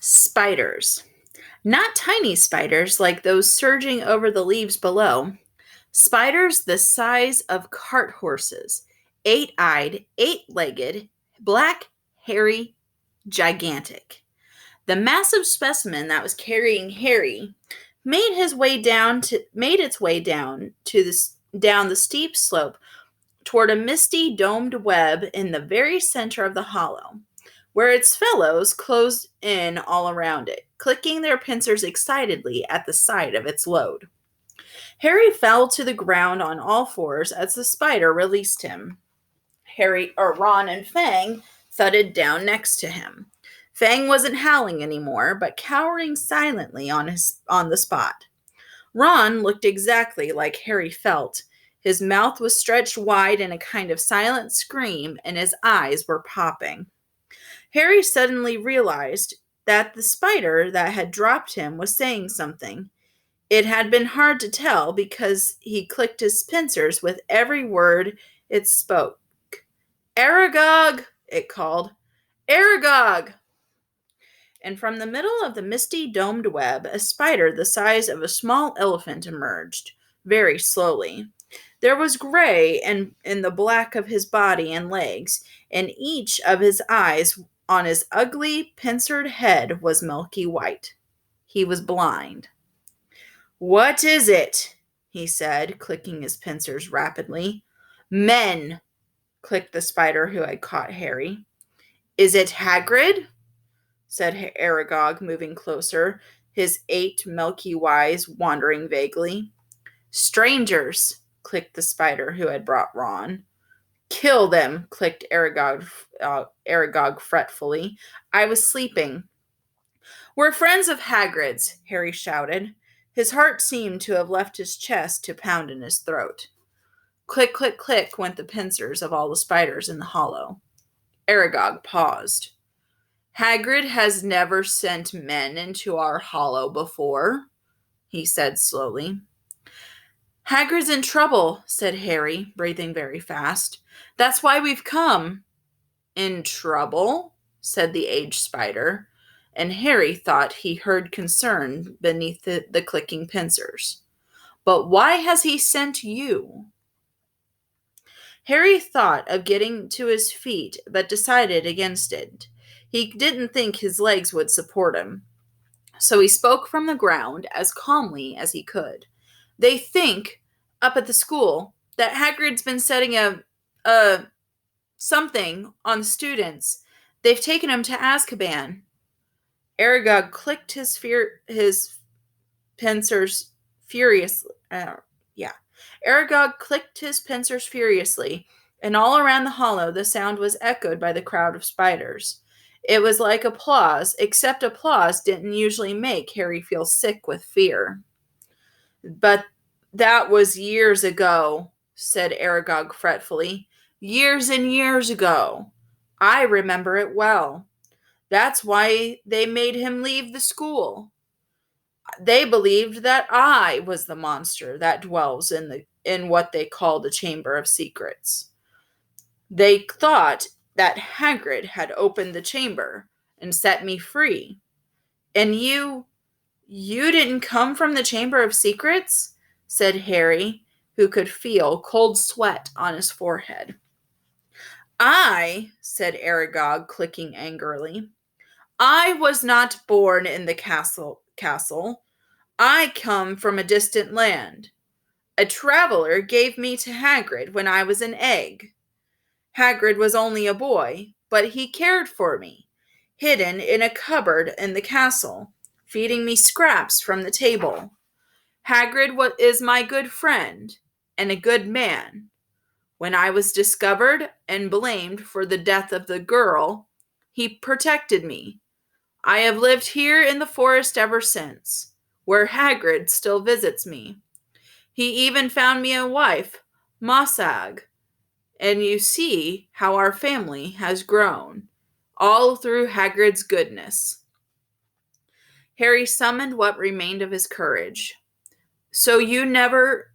Spiders. Not tiny spiders like those surging over the leaves below. Spiders the size of cart horses, eight-eyed, eight-legged, black, hairy, gigantic. The massive specimen that was carrying Harry made its way down the steep slope toward a misty domed web in the very center of the hollow, where its fellows closed in all around it, clicking their pincers excitedly at the sight of its load. Harry fell to the ground on all fours as the spider released him. Ron and Fang thudded down next to him. Fang wasn't howling anymore, but cowering silently on the spot. Ron looked exactly like Harry felt. His mouth was stretched wide in a kind of silent scream, and his eyes were popping. Harry suddenly realized that the spider that had dropped him was saying something. It had been hard to tell because he clicked his pincers with every word it spoke. Aragog, it called. Aragog! And from the middle of the misty domed web, a spider the size of a small elephant emerged, very slowly. There was gray in the black of his body and legs, and each of his eyes on his ugly, pincered head was milky white. He was blind. What is it? He said, clicking his pincers rapidly. Men, clicked the spider who had caught Harry. Is it Hagrid? Said Aragog, moving closer, his 8 milky eyes wandering vaguely. Strangers, clicked the spider who had brought Ron. Kill them, clicked Aragog fretfully. I was sleeping. We're friends of Hagrid's, Harry shouted. His heart seemed to have left his chest to pound in his throat. Click, click, click went the pincers of all the spiders in the hollow. Aragog paused. Hagrid has never sent men into our hollow before, he said slowly. Hagrid's in trouble, said Harry, breathing very fast. That's why we've come. In trouble, said the aged spider, and Harry thought he heard concern beneath the clicking pincers. But why has he sent you? Harry thought of getting to his feet, but decided against it. He didn't think his legs would support him. So he spoke from the ground as calmly as he could. They think, up at the school, that Hagrid's been setting something on the students. They've taken him to Azkaban. Aragog clicked his pincers furiously. Aragog clicked his pincers furiously, and all around the hollow the sound was echoed by the crowd of spiders. It was like applause, except applause didn't usually make Harry feel sick with fear. But that was years ago, said Aragog fretfully. Years and years ago. I remember it well. That's why they made him leave the school. They believed that I was the monster that dwells in what they call the Chamber of Secrets. They thought that Hagrid had opened the chamber and set me free. And you didn't come from the Chamber of Secrets? Said Harry, who could feel cold sweat on his forehead. Said Aragog, clicking angrily. I was not born in the castle. I come from a distant land. A traveler gave me to Hagrid when I was an egg. Hagrid was only a boy, but he cared for me, hidden in a cupboard in the castle, feeding me scraps from the table. Hagrid is my good friend and a good man. When I was discovered and blamed for the death of the girl, he protected me. I have lived here in the forest ever since, where Hagrid still visits me. He even found me a wife, Mossag, and you see how our family has grown, all through Hagrid's goodness. Harry summoned what remained of his courage. So you never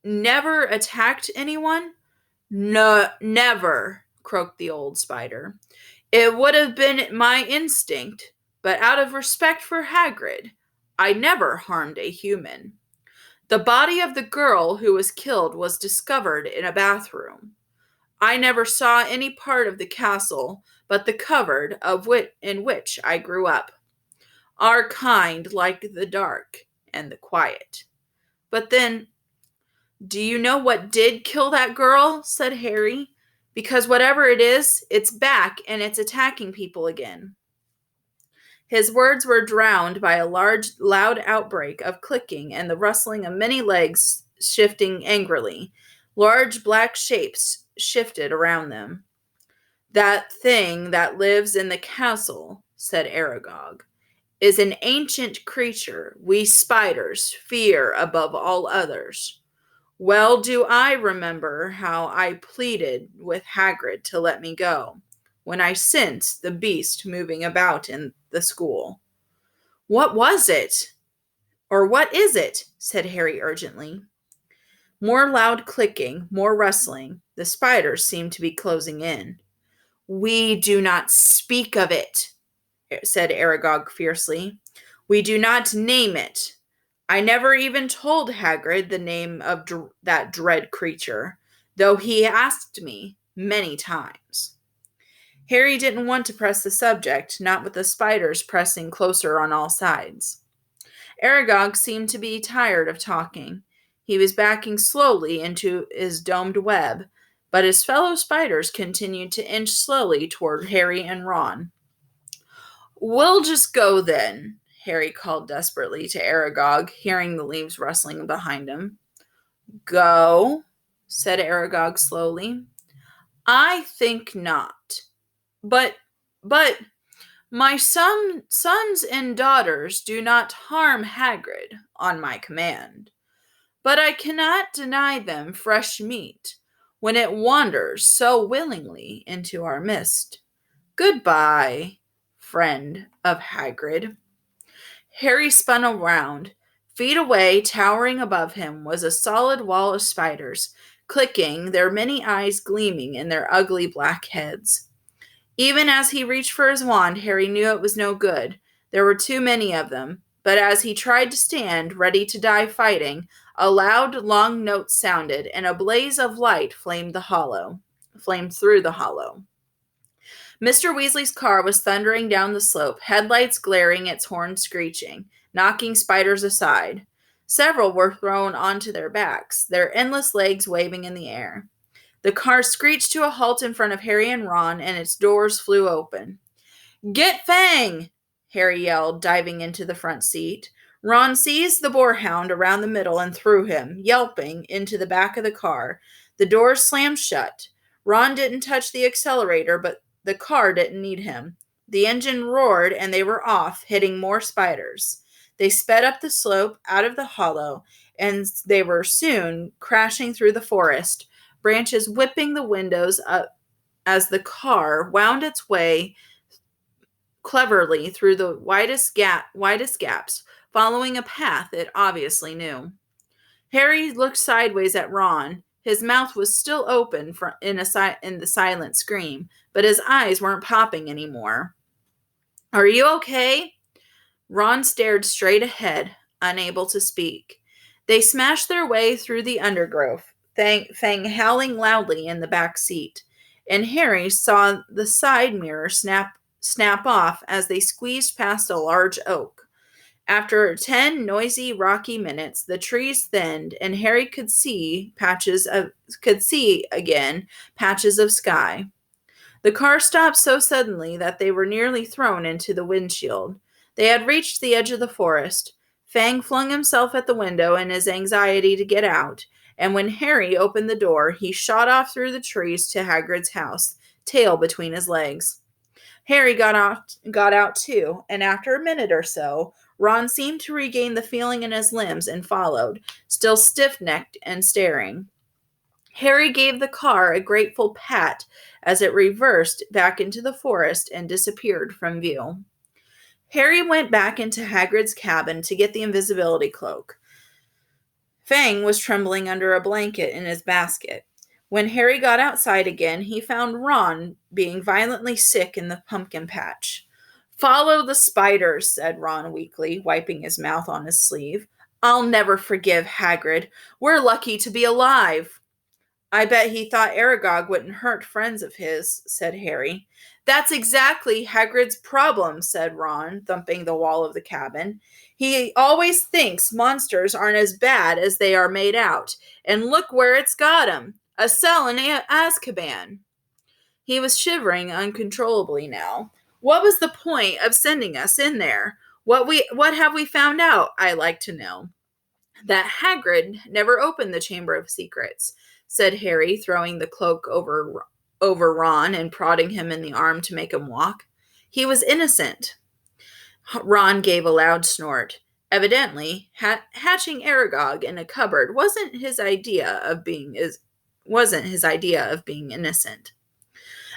attacked anyone? No, never, croaked the old spider. It would have been my instinct, but out of respect for Hagrid, I never harmed a human. The body of the girl who was killed was discovered in a bathroom. I never saw any part of the castle but the cupboard in which I grew up. Our kind liked the dark and the quiet. But then, do you know what did kill that girl? Said Harry. Because whatever it is, it's back and it's attacking people again. His words were drowned by a loud outbreak of clicking and the rustling of many legs shifting angrily. Large black shapes shifted around them. That thing that lives in the castle, said Aragog, is an ancient creature we spiders fear above all others. Well do I remember how I pleaded with Hagrid to let me go when I sensed the beast moving about in the school. What was it? Or what is it? Said Harry urgently. More loud clicking, more rustling. The spiders seemed to be closing in. We do not speak of it, said Aragog fiercely. We do not name it. I never even told Hagrid the name of that dread creature, though he asked me many times. Harry didn't want to press the subject, not with the spiders pressing closer on all sides. Aragog seemed to be tired of talking. He was backing slowly into his domed web, but his fellow spiders continued to inch slowly toward Harry and Ron. We'll just go then, Harry called desperately to Aragog, hearing the leaves rustling behind him. Go, said Aragog slowly. I think not. But, my sons and daughters do not harm Hagrid on my command. But I cannot deny them fresh meat when it wanders so willingly into our midst. Goodbye, friend of Hagrid. Harry spun around. Feet away, towering above him, was a solid wall of spiders, clicking, their many eyes gleaming in their ugly black heads. Even as he reached for his wand, Harry knew it was no good. There were too many of them. But as he tried to stand, ready to die fighting, a loud, long note sounded, and a blaze of light flamed through the hollow. Mr. Weasley's car was thundering down the slope, headlights glaring, its horn screeching, knocking spiders aside. Several were thrown onto their backs, their endless legs waving in the air. The car screeched to a halt in front of Harry and Ron, and its doors flew open. Get Fang! Harry yelled, diving into the front seat. Ron seized the boarhound around the middle and threw him, yelping, into the back of the car. The doors slammed shut. Ron didn't touch the accelerator, but the car didn't need him. The engine roared, and they were off, hitting more spiders. They sped up the slope, out of the hollow, and they were soon crashing through the forest, branches whipping the windows up as the car wound its way cleverly through the widest gaps, following a path it obviously knew. Harry looked sideways at Ron. His mouth was still open in the silent scream, but his eyes weren't popping anymore. Are you okay? Ron stared straight ahead, unable to speak. They smashed their way through the undergrowth, Fang howling loudly in the back seat, and Harry saw the side mirror snap off as they squeezed past a large oak. After 10 noisy, rocky minutes, the trees thinned, and Harry could see again patches of sky. The car stopped so suddenly that they were nearly thrown into the windshield. They had reached the edge of the forest. Fang flung himself at the window in his anxiety to get out, and when Harry opened the door, he shot off through the trees to Hagrid's house, tail between his legs. Harry got out too, and after a minute or so, Ron seemed to regain the feeling in his limbs and followed, still stiff-necked and staring. Harry gave the car a grateful pat as it reversed back into the forest and disappeared from view. Harry went back into Hagrid's cabin to get the invisibility cloak. Fang was trembling under a blanket in his basket. When Harry got outside again, he found Ron being violently sick in the pumpkin patch. Follow the spiders, said Ron weakly, wiping his mouth on his sleeve. I'll never forgive Hagrid. We're lucky to be alive. I bet he thought Aragog wouldn't hurt friends of his, said Harry. That's exactly Hagrid's problem, said Ron, thumping the wall of the cabin. He always thinks monsters aren't as bad as they are made out, and look where it's got him. A cell in Azkaban. He was shivering uncontrollably now. What was the point of sending us in there? What have we found out? I like to know. That Hagrid never opened the Chamber of Secrets, said Harry, throwing the cloak over Ron and prodding him in the arm to make him walk. He was innocent. Ron gave a loud snort. Evidently, hatching Aragog in a cupboard wasn't his idea of being innocent.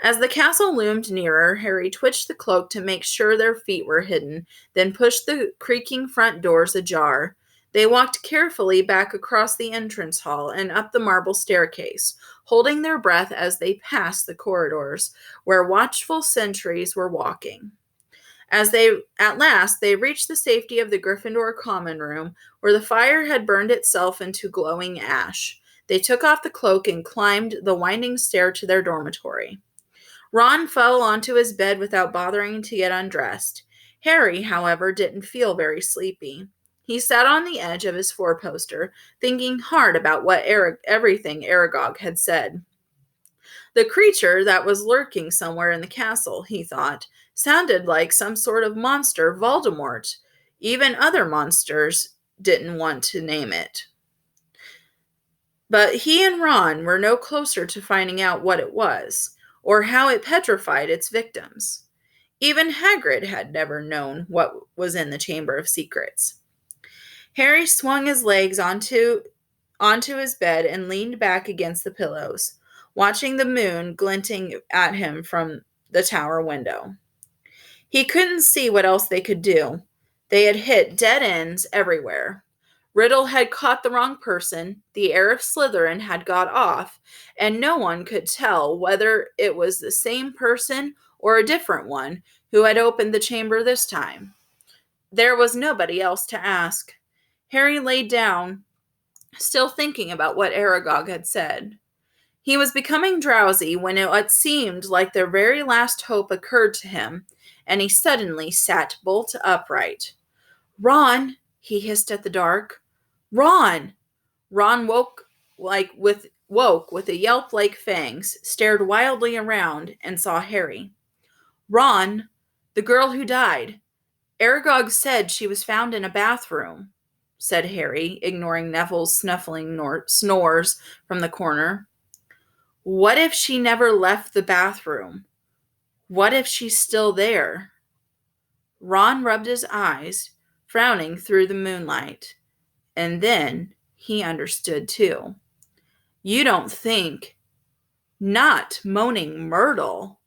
As the castle loomed nearer, Harry twitched the cloak to make sure their feet were hidden, then pushed the creaking front doors ajar. They walked carefully back across the entrance hall and up the marble staircase, holding their breath as they passed the corridors, where watchful sentries were walking. At last, they reached the safety of the Gryffindor common room, where the fire had burned itself into glowing ash. They took off the cloak and climbed the winding stair to their dormitory. Ron fell onto his bed without bothering to get undressed. Harry, however, didn't feel very sleepy. He sat on the edge of his four-poster, thinking hard about everything Aragog had said. The creature that was lurking somewhere in the castle, he thought, sounded like some sort of monster Voldemort. Even other monsters didn't want to name it. But he and Ron were no closer to finding out what it was, or how it petrified its victims. Even Hagrid had never known what was in the Chamber of Secrets. Harry swung his legs onto his bed and leaned back against the pillows, watching the moon glinting at him from the tower window. He couldn't see what else they could do. They had hit dead ends everywhere. Riddle had caught the wrong person, the heir of Slytherin had got off, and no one could tell whether it was the same person or a different one who had opened the chamber this time. There was nobody else to ask. Harry lay down, still thinking about what Aragog had said. He was becoming drowsy when it seemed like their very last hope occurred to him, and he suddenly sat bolt upright. "Ron!" he hissed at the dark. "Ron!" Ron woke with a yelp like fangs, stared wildly around, and saw Harry. "Ron, the girl who died. Aragog said she was found in a bathroom," said Harry, ignoring Neville's snuffling snores from the corner. "What if she never left the bathroom? What if she's still there?" Ron rubbed his eyes, frowning through the moonlight. And then he understood too. "You don't think—" "Not Moaning Myrtle,"